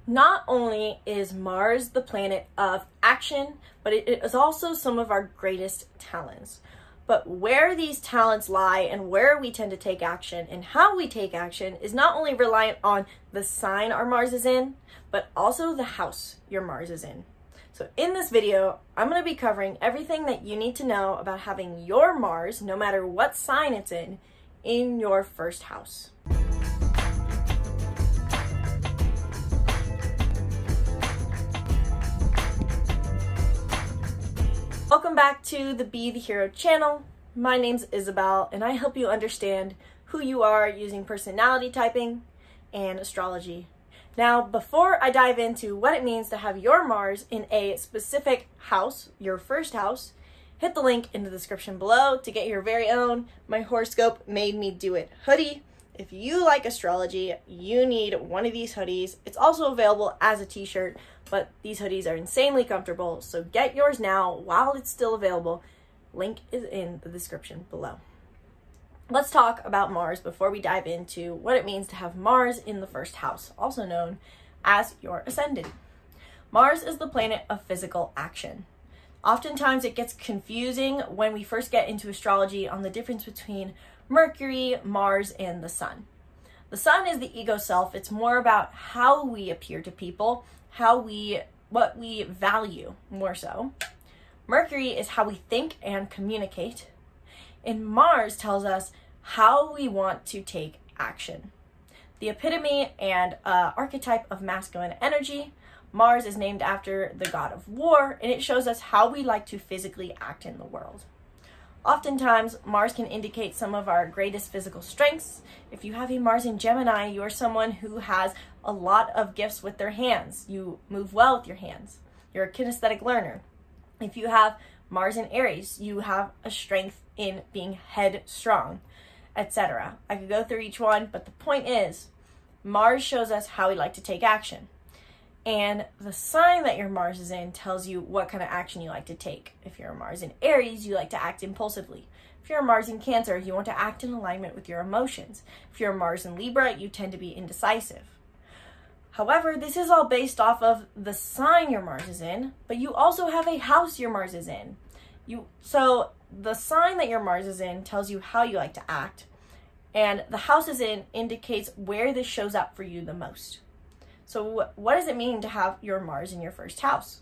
Not only is Mars the planet of action, but it is also some of our greatest talents. But where these talents lie and where we tend to take action and how we take action is not only reliant on the sign our Mars is in, but also the house your Mars is in. So in this video, I'm going to be covering everything that you need to know about having your Mars, no matter what sign it's in your first house. Welcome back to the Be the Hero channel. My name's Isabelle, and I help you understand who you are using personality typing and astrology. Now, before I dive into what it means to have your Mars in a specific house, your first house, hit the link in the description below to get your very own My Horoscope Made Me Do It hoodie. If you like astrology, you need one of these hoodies. It's also available as a t-shirt, but these hoodies are insanely comfortable, so get yours now while it's still available. Link is in the description below. Let's talk about Mars before we dive into what it means to have Mars in the first house, also known as your Ascendant. Mars is the planet of physical action. Oftentimes it gets confusing when we first get into astrology on the difference between Mercury, Mars, and the Sun. The Sun is the ego self. It's more about how we appear to people, what we value more so. Mercury is how we think and communicate. And Mars tells us how we want to take action. The epitome and archetype of masculine energy, Mars is named after the god of war, and it shows us how we like to physically act in the world. Oftentimes, Mars can indicate some of our greatest physical strengths. If you have a Mars in Gemini, you're someone who has a lot of gifts with their hands. You move well with your hands. You're a kinesthetic learner. If you have Mars in Aries, you have a strength in being headstrong, etc. I could go through each one, but the point is, Mars shows us how we like to take action. And the sign that your Mars is in tells you what kind of action you like to take. If you're a Mars in Aries, you like to act impulsively. If you're a Mars in Cancer, you want to act in alignment with your emotions. If you're a Mars in Libra, you tend to be indecisive. However, this is all based off of the sign your Mars is in, but you also have a house your Mars is in. So the sign that your Mars is in tells you how you like to act, and the house is in indicates where this shows up for you the most. So what does it mean to have your Mars in your first house?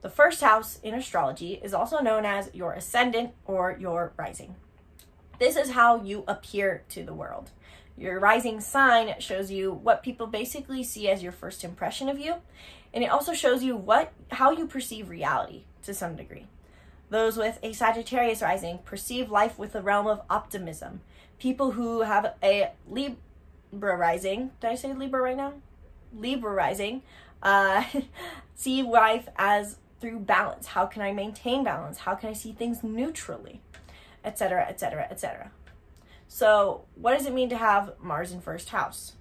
The first house in astrology is also known as your ascendant or your rising. This is how you appear to the world. Your rising sign shows you what people basically see as your first impression of you, and it also shows you how you perceive reality to some degree. Those with a Sagittarius rising perceive life with a realm of optimism. People who have a Libra rising, did I say Libra right now? Libra rising, see life as through balance. How can I maintain balance? How can I see things neutrally? Etc., etc., etc. So what does it mean to have Mars in first house?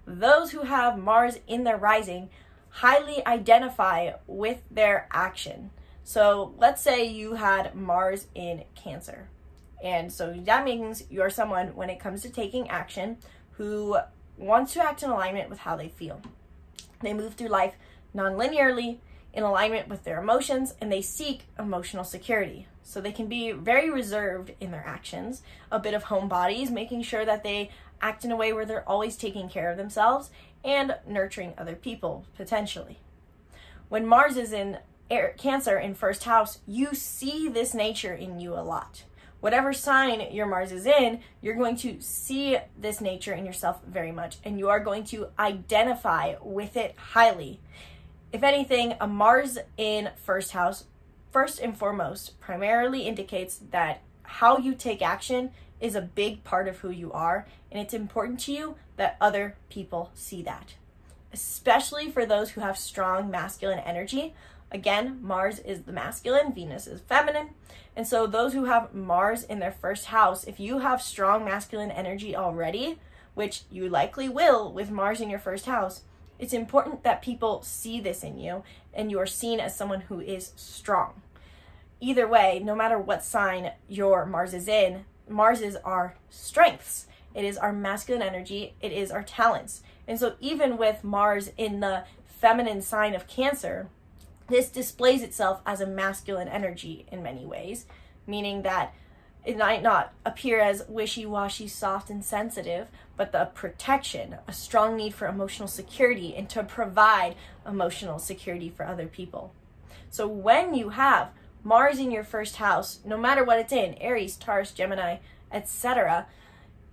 Those who have Mars in their rising highly identify with their action. So let's say you had Mars in Cancer. And so that means you're someone, when it comes to taking action, who wants to act in alignment with how they feel. They move through life non-linearly, in alignment with their emotions, and they seek emotional security. So they can be very reserved in their actions, a bit of homebodies, making sure that they act in a way where they're always taking care of themselves and nurturing other people, potentially. When Mars is in Cancer in first house, you see this nature in you a lot. Whatever sign your Mars is in, you're going to see this nature in yourself very much, and you are going to identify with it highly. If anything, a Mars in first house, first and foremost, primarily indicates that how you take action is a big part of who you are, and it's important to you that other people see that. Especially for those who have strong masculine energy. Again, Mars is the masculine, Venus is feminine. And so those who have Mars in their first house, if you have strong masculine energy already, which you likely will with Mars in your first house, it's important that people see this in you and you are seen as someone who is strong. Either way, no matter what sign your Mars is in, Marses are strengths. it is our masculine energy, it is our talents. And so even with Mars in the feminine sign of Cancer, this displays itself as a masculine energy in many ways, meaning that it might not appear as wishy-washy, soft, and sensitive, but the protection, a strong need for emotional security and to provide emotional security for other people. So when you have Mars in your first house, no matter what it's in, Aries, Taurus, Gemini, etc.,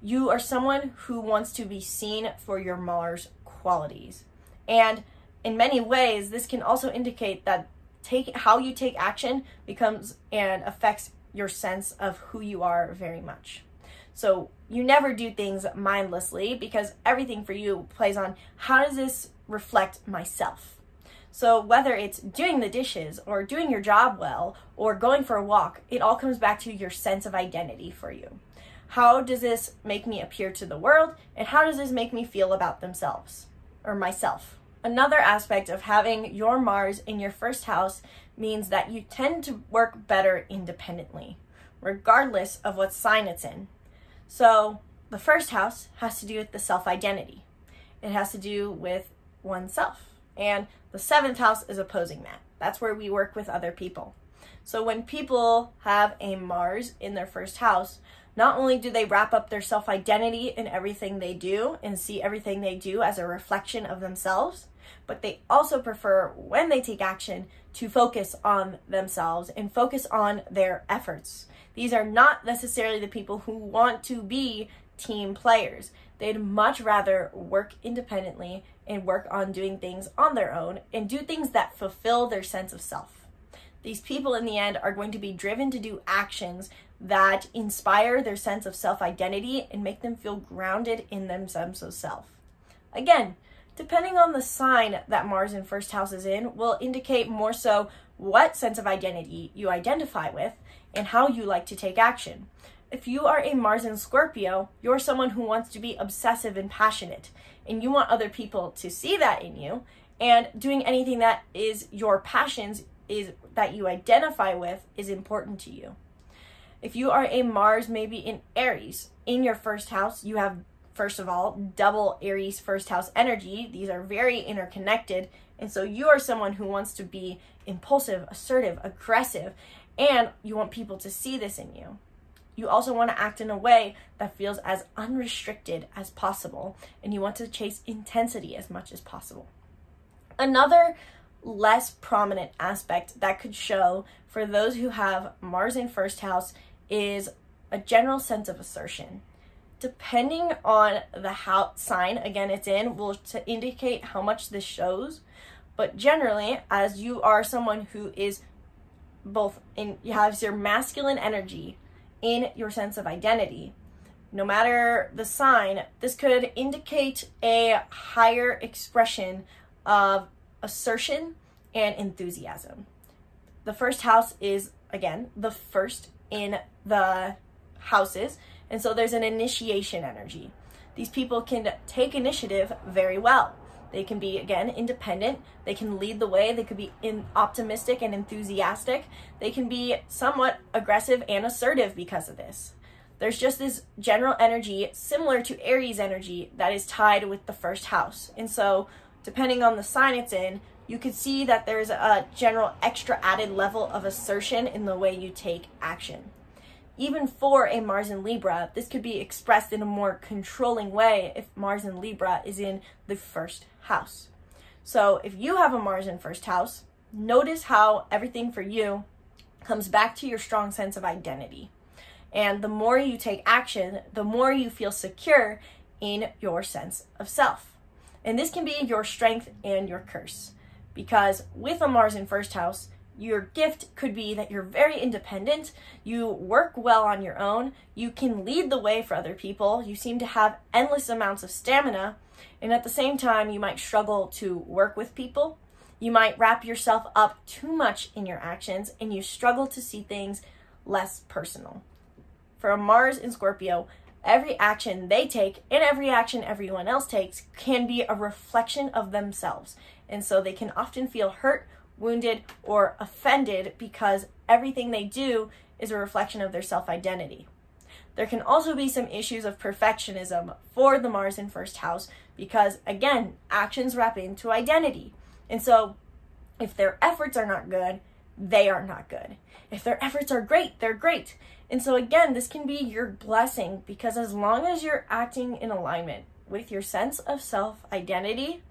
you are someone who wants to be seen for your Mars qualities. And in many ways, this can also indicate that how you take action becomes and affects your sense of who you are very much. So you never do things mindlessly, because everything for you plays on how does this reflect myself. So whether it's doing the dishes or doing your job well or going for a walk, it all comes back to your sense of identity for you. How does this make me appear to the world, and how does this make me feel about themselves or myself? Another aspect of having your Mars in your first house means that you tend to work better independently, regardless of what sign it's in. So the first house has to do with the self-identity. It has to do with oneself. And the seventh house is opposing that. That's where we work with other people. So when people have a Mars in their first house, not only do they wrap up their self-identity in everything they do and see everything they do as a reflection of themselves, but they also prefer, when they take action, to focus on themselves and focus on their efforts. These are not necessarily the people who want to be team players. They'd much rather work independently and work on doing things on their own and do things that fulfill their sense of self. These people in the end are going to be driven to do actions that inspire their sense of self-identity and make them feel grounded in their sense of self. Again, depending on the sign that Mars in first house is in, will indicate more so what sense of identity you identify with and how you like to take action. If you are a Mars in Scorpio, you're someone who wants to be obsessive and passionate, and you want other people to see that in you, and doing anything that is your passions is that you identify with is important to you. If you are a Mars maybe in Aries, in your first house, you have, first of all, double Aries first house energy. These are very interconnected, and so you are someone who wants to be impulsive, assertive, aggressive, and you want people to see this in you. You also want to act in a way that feels as unrestricted as possible, and you want to chase intensity as much as possible. Another less prominent aspect that could show for those who have Mars in first house is a general sense of assertion. Depending on the house sign, again, it's in, will to indicate how much this shows. But generally, as you are someone who is you have your masculine energy in your sense of identity, no matter the sign, this could indicate a higher expression of assertion and enthusiasm. The first house is, again, the first in the houses, and so there's an initiation energy. These people can take initiative very well. They can be, again, independent. They can lead the way. They could be optimistic and enthusiastic. They can be somewhat aggressive and assertive because of this. There's just this general energy similar to Aries energy that is tied with the first house. And so depending on the sign it's in, you could see that there's a general extra added level of assertion in the way you take action. Even for a Mars in Libra, this could be expressed in a more controlling way if Mars in Libra is in the first house. So if you have a Mars in first house, notice how everything for you comes back to your strong sense of identity. And the more you take action, the more you feel secure in your sense of self. And this can be your strength and your curse. Because with a Mars in first house, your gift could be that you're very independent, you work well on your own, you can lead the way for other people, you seem to have endless amounts of stamina, and at the same time, you might struggle to work with people. You might wrap yourself up too much in your actions, and you struggle to see things less personal. For a Mars in Scorpio, every action they take and every action everyone else takes can be a reflection of themselves. And so they can often feel hurt, wounded, or offended because everything they do is a reflection of their self-identity. There can also be some issues of perfectionism for the Mars in first house because, again, actions wrap into identity. And so if their efforts are not good, they are not good. If their efforts are great, they're great. And so again, this can be your blessing because as long as you're acting in alignment with your sense of self-identity,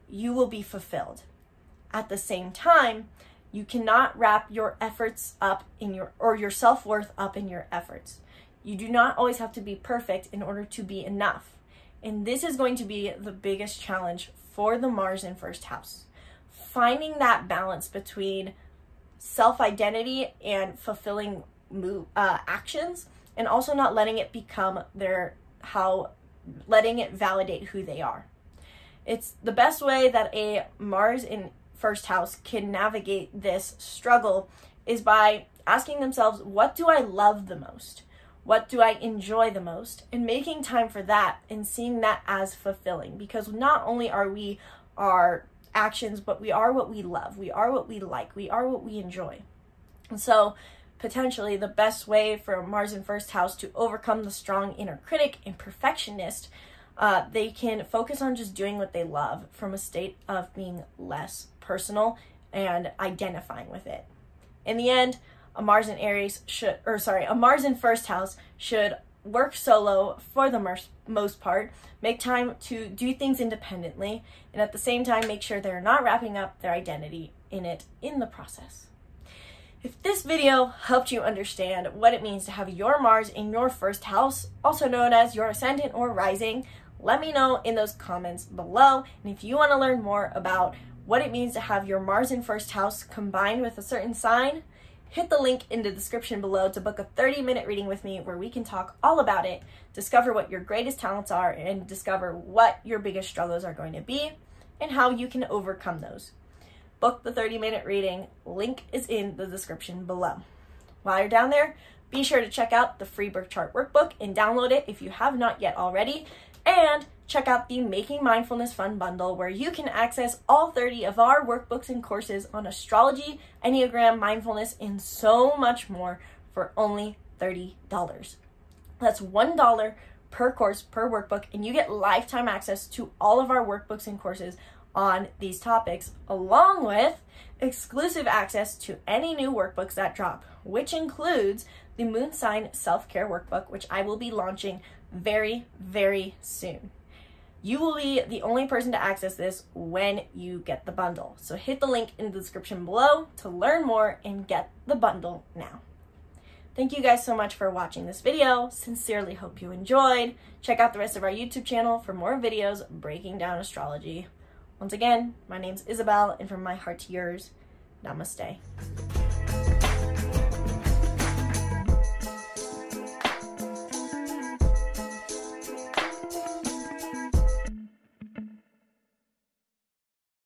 you will be fulfilled. At the same time, you cannot wrap your efforts up in your self-worth up in your efforts. You do not always have to be perfect in order to be enough. And this is going to be the biggest challenge for the Mars in first house. Finding that balance between self-identity and fulfilling actions, and also not letting it become letting it validate who they are. It's the best way that a Mars in first house can navigate this struggle is by asking themselves, what do I love the most? What do I enjoy the most? And making time for that and seeing that as fulfilling, because not only are we our actions, but we are what we love. We are what we like. We are what we enjoy. And so potentially the best way for Mars in first house to overcome the strong inner critic and perfectionist, they can focus on just doing what they love from a state of being less personal and identifying with it. In the end, a Mars in first house should work solo for the most part, make time to do things independently, and at the same time make sure they're not wrapping up their identity in it in the process. If this video helped you understand what it means to have your Mars in your first house, also known as your Ascendant or Rising, let me know in those comments below. And if you want to learn more about what it means to have your Mars in first house combined with a certain sign, hit the link in the description below to book a 30-minute reading with me where we can talk all about it, discover what your greatest talents are, and discover what your biggest struggles are going to be and how you can overcome those. Book the 30-minute reading. Link is in the description below. While you're down there, be sure to check out the free birth chart workbook and download it if you have not yet already. And check out the Making Mindfulness Fun bundle where you can access all 30 of our workbooks and courses on astrology, Enneagram, mindfulness, and so much more for only $30. That's $1 per course per workbook, and you get lifetime access to all of our workbooks and courses on these topics, along with exclusive access to any new workbooks that drop, which includes the Moon Sign Self-Care Workbook, which I will be launching very, very soon. You will be the only person to access this when you get the bundle. So hit the link in the description below to learn more and get the bundle now. Thank you guys so much for watching this video. Sincerely hope you enjoyed. Check out the rest of our YouTube channel for more videos breaking down astrology. Once again, my name's Isabelle, and from my heart to yours, namaste.